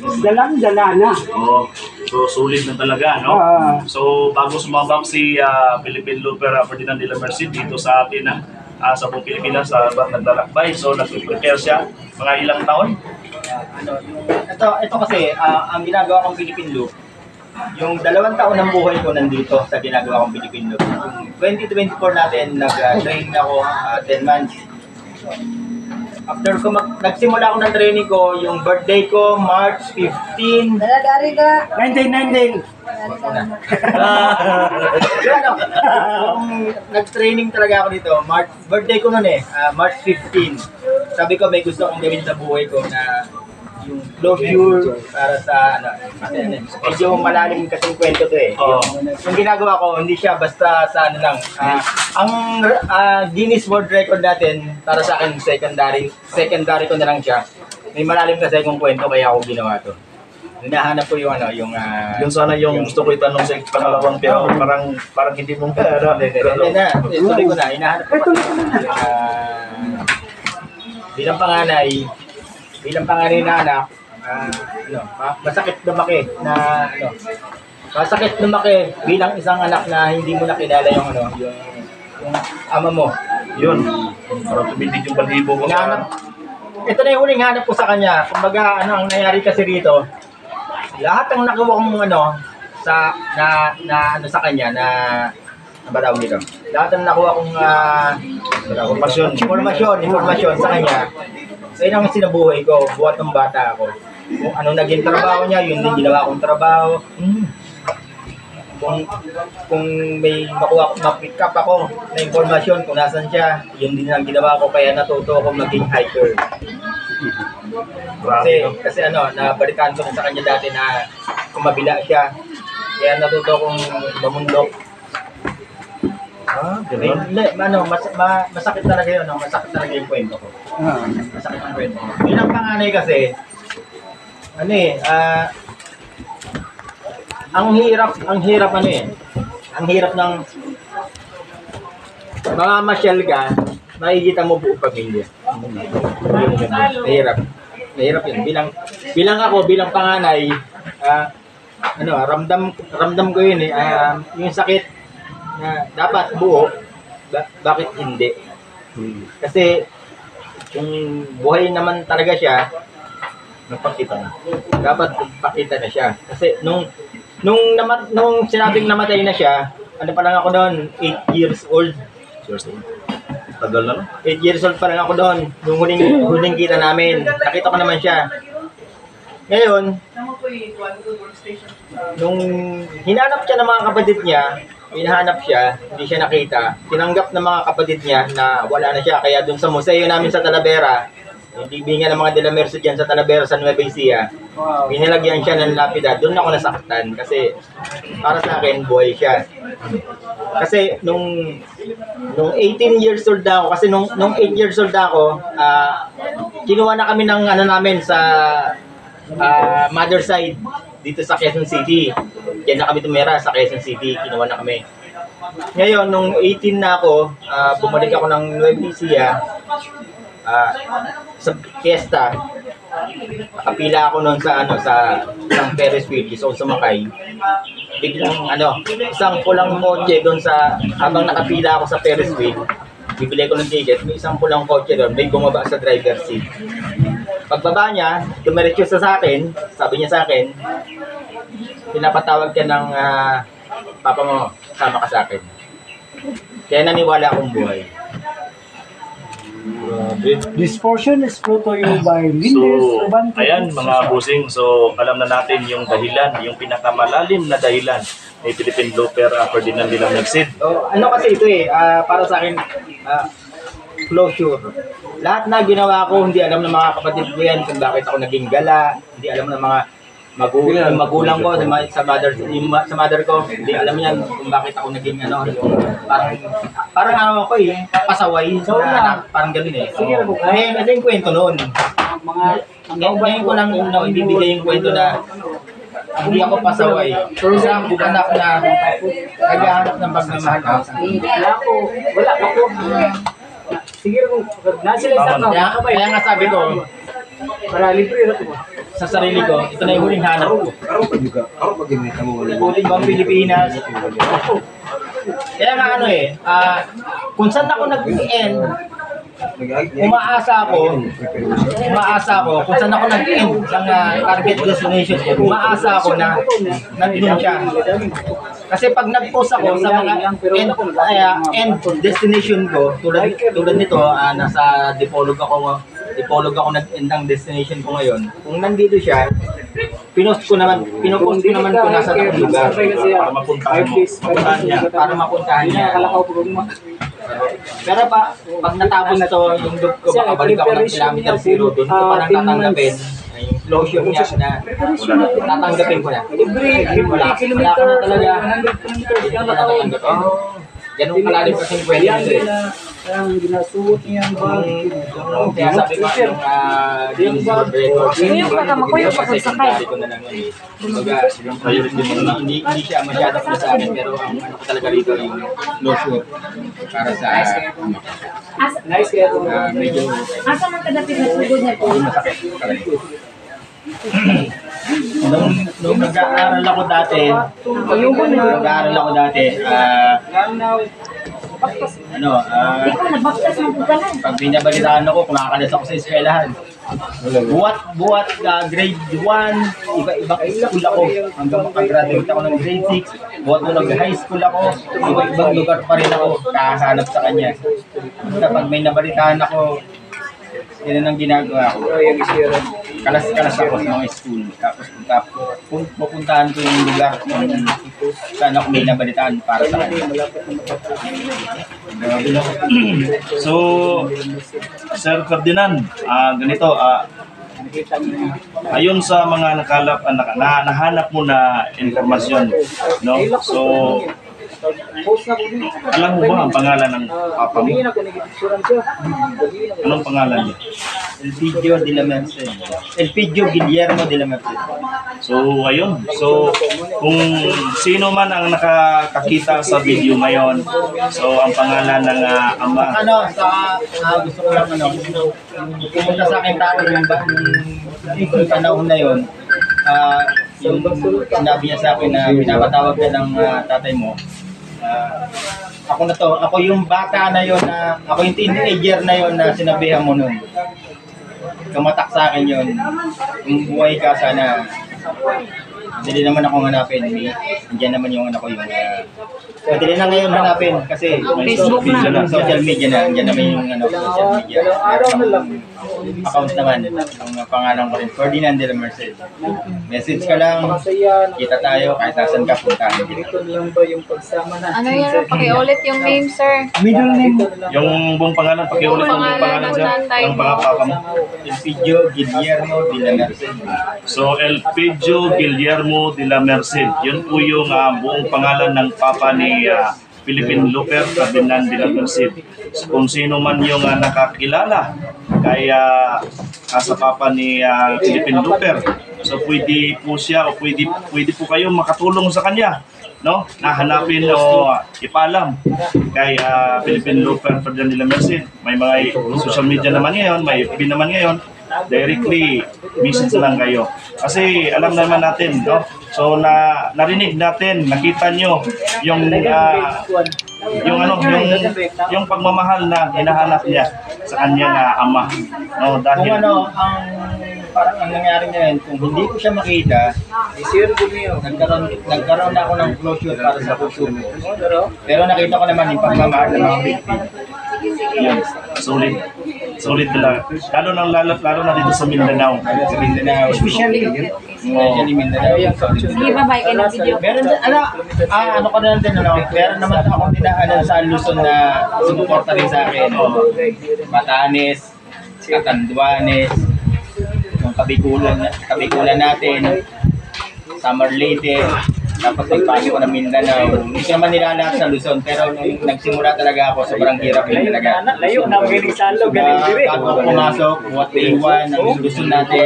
Dalang-dala na. Oh, so sulit na talaga, no? So bago sumabak si Philippine Looper Ferdinand de la Merced dito sa atin sa buong Pilipinas naglalakbay. So nag-prepare siya mga ilang taon. Ito kasi ang ginagawa kong Philippine Loop, yung 2 taon ng buhay ko nandito sa ginagawa kong Philippine Loop. 2024 natin nag-train ako 10 months. After ko nagsimula ako ng training ko, yung birthday ko March 15. Dari ka. 1919. Nag-training talaga ako dito. Birthday ko noon March 15. Sabi ko may gusto kong gawin sa buhay ko na yung closure para sa medyo malalim kasing kwento to Yung ginagawa ko, hindi siya basta sa ang Guinness World Record natin, para sa akin secondary ko na lang siya. May malalim kasi akong kwento kaya ako ginawa to. Hinahanap ko yung Yun sana yung gusto ko itanong sa pangalawang pero parang hindi mo tuloy ko na, hinahanap ko bilang panganay na anak, masakit lumaki bilang isang anak na hindi mo nakilala yung ama mo. Yun. Parang tumitig yung balibo ko. Ito na yung huling hanap ko sa kanya. Kumbaga, ang nangyari kasi rito, lahat ng nakuha kong sa kanya na ano ba tawag dito? Lahat ng nakuha kong informasyon sa kanya. Ayun ang sinabuhay ko, buhat ng bata ako. Kung ano naging trabaho niya, yun din ginawa kong trabaho. Kung may ma-pick up ako na informasyon kung nasan siya, yun din ang ginawa ko, kaya natuto ako maging hiker. Kasi nabalikan ko sa kanya dati na kumabila siya. Kaya natuto akong mamundok. Masakit talaga yun, masakit talaga yung kwento ko. Masakit ang kwento ko. Bilang panganay kasi, ang hirap ng mga masyal ka, makikita mo buong pamilya. Mahirap yun. Bilang panganay, ramdam ko yun yung sakit na dapat buo, bakit hindi? Kasi kung buhay naman talaga siya, nagpakita na. Dapat nagpakita na siya. Kasi nung sinabing namatay na siya, ano pa lang ako noon, 8 years old. Tagal na, no? 8 years old pa lang ako doon. Nung huling kita namin, nakita ko naman siya. Ngayon, nung hinanap siya ng mga kapatid niya, hindi siya nakita. Tinanggap ng mga kapatid niya na wala na siya. Kaya doon sa museo namin sa Talavera, yung libingan ng mga de la Merced dyan sa Talavera, sa Nueva Ecija, binilagyan siya ng lapida. Doon ako nasaktan kasi para sa akin, buhay siya. Kasi nung 18 years old na ako, kasi nung 8 years old na ako, kinuha na kami ng namin sa mother side dito sa Quezon City. Diyan na kami tumira sa Quezon City, kinuha na kami. Ngayon, nung 18 na ako, bumalik ako ng Nueva Ecija sa fiesta. Nakapila ako noon sa isang Ferris wheel, gusto kong sumakay. Biglang isang pulang kotse doon habang nakapila ako sa Ferris wheel, bibili ko ng ticket, may isang pulang kotse doon, may bumaba sa driver seat. Pagbaba niya, dumiretso sa akin, sabi niya sa akin, pinapatawag ka ng papa mo, sama ka sa akin. Kaya naniwala akong buhay. This portion is brought to you by Lindes Urban. Ayan mga busing, so alam na natin yung dahilan, yung pinakamalalim na dahilan ni Philippine Looper Ferdinand de la Merced. Kasi ito para sa akin, closure. Lahat na ginawa ko, hindi alam ng mga kapatid ko yan kung bakit ako naging gala, hindi alam ng mga magulang ko, sa mother ko, hindi alam yan kung bakit ako naging parang pasaway, parang gano'n Ngayon, ito yung kwento noon. Ngayon ko lang ibibigay yung kwento na hindi ako pasaway. Isang anak na naghahanap ng pagmamahal. Wala ako. Sige, nasa lang kaya nga sabi ko, para libre na ito. sa sarili ko, ito na yung huling hanap ko. Huling bang Pilipinas. Kaya nga ano kung saan ako nag-end, umaasa ako kung saan ako nag-end ng target destination ko, umaasa ako na nandun siya. Kasi pag nag-post ako sa mga end destination ko, tulad nito, nasa Dipolog ako nag-end ng destination ko ngayon. Kung nandito siya, pinost ko naman ko nasa takong lugar Para mapuntahan niya. para mapuntahan niya. Pero pag natapos na to, yung loop ko, makabalik ako ng kilometer zero, doon ko parang tatanggapin yung closure niya na tatanggapin ko na. Wala ka na talaga. Hindi ko na tatanggapin. Ganun kalalim kasi yung pwede nito Ang ginasuot niya ang bag. Kaya sabi ko yung record. Yung pagkamakuyo pa kung sakay. Ko na lang hindi siya masyado pala sa akin, pero ang ano ko talaga rito yung closure para sa Nice kaya ito. medyo Asa man kada pinasugod niya po? masakit talaga. Nung nag-aaral ako dati, Ikaw nabaktas ng pagkalan. pag binabalitaan ako, kumakalas ako sa eskwelahan. Buhat grade 1, iba-ibang school ako. Hanggang makagraduate ako ng grade 6, buhat nung nag-high school ako, iba-ibang lugar pa rin ako, kahanap sa kanya. Kapag may nabalitaan ako, yun ang ginagawa ko. Kalas-kalas ako sa mga school. Tapos pupuntahan ko yung lugar kung saan ako may nabalitaan para sa kanya. So, Sir Ferdinand, ganito, ayon sa mga nahanap mo na informasyon, no? So, alam mo ba ang pangalan ng papa mo? Anong pangalan niya? Elpidio Guillermo de la Merced. So, ayun. So, kung sino man ang nakakakita sa video ngayon, so, ang pangalan ng ama. Gusto ko lang pumunta sa akin tao yung panahon na yun, yung sinabi niya sa akin na pinapatawag ka ng tatay mo. Ako yung bata na yun, ako yung teenager na yun na sinabihan mo nun. Tumatak sa akin yun. Kung buhay ka, sana madali naman akong hanapin. Nandiyan naman yung anak ko yung madali na ngayon hanapin kasi Facebook na. social media na. Nandiyan naman yung social media. Account naman. Ang pangalan ko rin, Ferdinand de la Merced. Message ka lang, kita tayo kahit nasan ka puntahan. Ano yan? Pakiulit yung name, sir. Middle name. Yung buong pangalan, pakiulit ang buong pangalan ng siya. tatay Ang mo. papa mo. Elpidio Guillermo de la Merced. So, Elpidio Guillermo de la Merced. Yun po yung buong pangalan ng papa ni Philippine Looper Ferdinand de la Merced. So, kung sino man yung nakakilala kaya sa papa ni Philippine Looper, so pwede po siya o pwede po kayo makatulong sa kanya, no? Nahanapin o ipalam kay Philippine Looper Ferdinand de la Merced. May mga social media naman ngayon, may FB naman ngayon. Directly message lang kayo. Kasi alam naman natin, no? So narinig natin, nakita nyo yung yung pagmamahal na hinahanap niya sa kanyang ama. No, dahil Parang ang nangyari ngayon, kung hindi ko siya makita, nagkaroon na ako ng closure para sa puso mo. Pero nakita ko naman yung pagmamahal ng mga victim. yan, sulit talaga. Lalo na dito sa Mindanao. Sa Mindanao. Especially. Especially Mindanao. Sige, bye-bye kayo ng video. Meron ano ko na lang din, meron naman ako dinaanan sa Luzon na sumuporta rin sa akin. Batanes, Catanduanes, yung Kabikulan natin, Samar Leyte, tapos nagpasok ko ng Mindanao. Hindi ko naman nilalakad sa Luzon, pero nung nagsimula talaga ako, sobrang hirap din talaga. Layo na magaling sa alo, galing dire. Bago ako pumasok, what day one, ang Luzon natin,